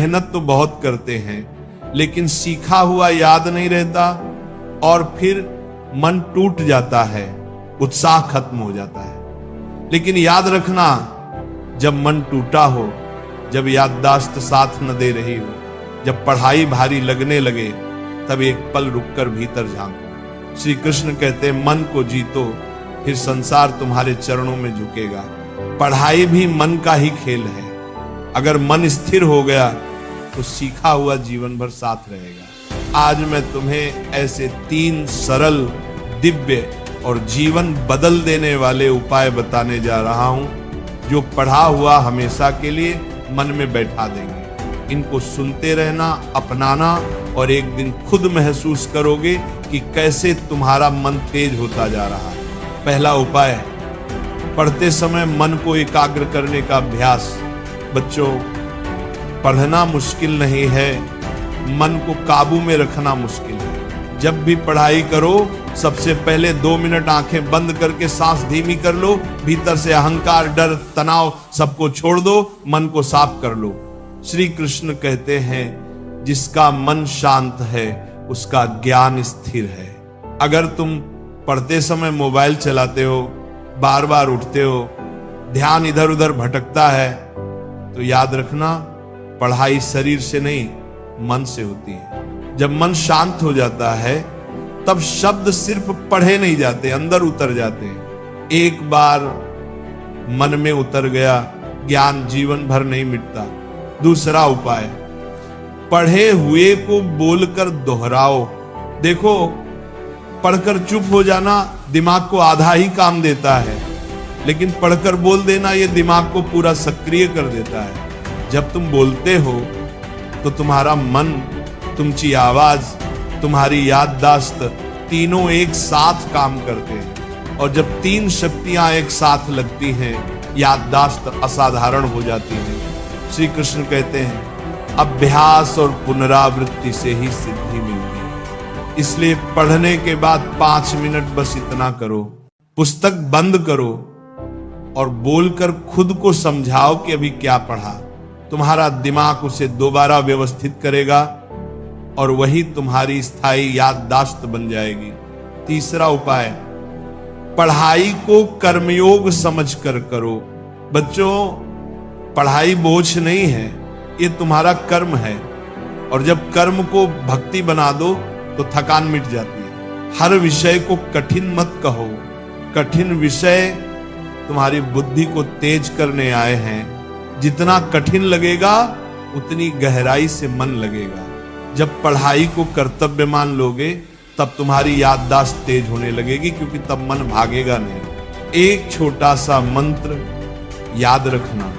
मेहनत तो बहुत करते हैं, लेकिन सीखा हुआ याद नहीं रहता और फिर मन टूट जाता है, उत्साह खत्म हो जाता है। लेकिन याद रखना, जब मन टूटा हो, जब याददाश्त साथ न दे रही हो, जब पढ़ाई भारी लगने लगे, तब एक पल रुककर भीतर झांको। श्री कृष्ण कहते हैं, मन को जीतो, फिर संसार तुम्हारे चरणों में झुकेगा। पढ़ाई भी मन का ही खेल है। अगर मन स्थिर हो गया तो सीखा हुआ जीवन भर साथ रहेगा। आज मैं तुम्हें ऐसे 3 सरल, दिव्य और जीवन बदल देने वाले उपाय बताने जा रहा हूं, जो पढ़ा हुआ हमेशा के लिए मन में बैठा देंगे। इनको सुनते रहना, अपनाना, और एक दिन खुद महसूस करोगे कि कैसे तुम्हारा मन तेज होता जा रहा है। पहला उपाय, पढ़ते समय मन को एकाग्र करने का अभ्यास। बच्चों, पढ़ना मुश्किल नहीं है, मन को काबू में रखना मुश्किल है। जब भी पढ़ाई करो, सबसे पहले 2 मिनट आंखें बंद करके सांस धीमी कर लो, भीतर से अहंकार, डर, तनाव सबको छोड़ दो, मन को साफ कर लो। श्री कृष्ण कहते हैं, जिसका मन शांत है उसका ज्ञान स्थिर है। अगर तुम पढ़ते समय मोबाइल चलाते हो, बार बार उठते हो, ध्यान इधर उधर भटकता है, तो याद रखना, पढ़ाई शरीर से नहीं, मन से होती है। जब मन शांत हो जाता है, तब शब्द सिर्फ पढ़े नहीं जाते, अंदर उतर जाते हैं। एक बार मन में उतर गया, ज्ञान जीवन भर नहीं मिटता। दूसरा उपाय, पढ़े हुए को बोलकर दोहराओ। देखो, पढ़कर चुप हो जाना दिमाग को आधा ही काम देता है, लेकिन पढ़कर बोल देना ये दिमाग को पूरा सक्रिय कर देता है। जब तुम बोलते हो तो तुम्हारा मन, तुमची आवाज, तुम्हारी याददाश्त, तीनों एक साथ काम करते हैं। और जब 3 शक्तियां एक साथ लगती हैं, याददाश्त असाधारण हो जाती है। श्री कृष्ण कहते हैं, अभ्यास और पुनरावृत्ति से ही सिद्धि मिलती है। इसलिए पढ़ने के बाद 5 मिनट बस इतना करो, पुस्तक बंद करो और बोलकर खुद को समझाओ कि अभी क्या पढ़ा। तुम्हारा दिमाग उसे दोबारा व्यवस्थित करेगा और वही तुम्हारी स्थायी याददाश्त बन जाएगी। तीसरा उपाय, पढ़ाई को कर्मयोग समझकर करो। बच्चों, पढ़ाई बोझ नहीं है, ये तुम्हारा कर्म है। और जब कर्म को भक्ति बना दो तो थकान मिट जाती है। हर विषय को कठिन मत कहो। कठिन विषय तुम्हारी बुद्धि को तेज करने आए हैं। जितना कठिन लगेगा उतनी गहराई से मन लगेगा। जब पढ़ाई को कर्तव्य मान लोगे, तब तुम्हारी याददाश्त तेज होने लगेगी, क्योंकि तब मन भागेगा नहीं। एक छोटा सा मंत्र याद रखना।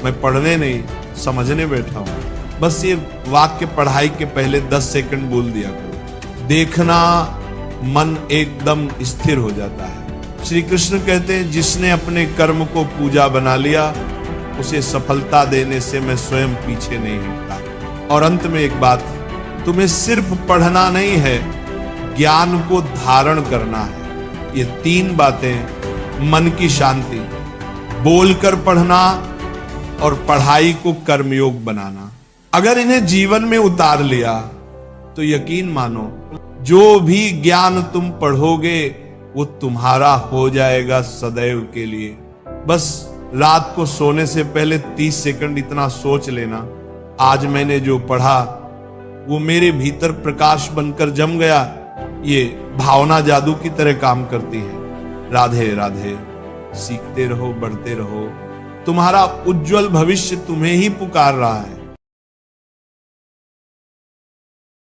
मैं पढ़ने नहीं, समझने बैठा हूं। बस ये वाक्य पढ़ाई के पहले 10 सेकंड बोल दिया करो। देखना, मन एकदम स्थिर हो जाता है। श्री कृष्ण कहते हैं, जिसने अपने कर्म को पूजा बना लिया, उसे सफलता देने से मैं स्वयं पीछे नहीं हटता। और अंत में एक बात, तुम्हें सिर्फ पढ़ना नहीं है, ज्ञान को धारण करना है। ये 3 बातें, मन की शांति, बोलकर पढ़ना और पढ़ाई को कर्मयोग बनाना, अगर इन्हें जीवन में उतार लिया तो यकीन मानो, जो भी ज्ञान तुम पढ़ोगे वो तुम्हारा हो जाएगा सदैव के लिए। बस रात को सोने से पहले 30 सेकंड इतना सोच लेना, आज मैंने जो पढ़ा वो मेरे भीतर प्रकाश बनकर जम गया। ये भावना जादू की तरह काम करती है। राधे राधे। सीखते रहो, बढ़ते रहो। तुम्हारा उज्जवल भविष्य तुम्हें ही पुकार रहा है।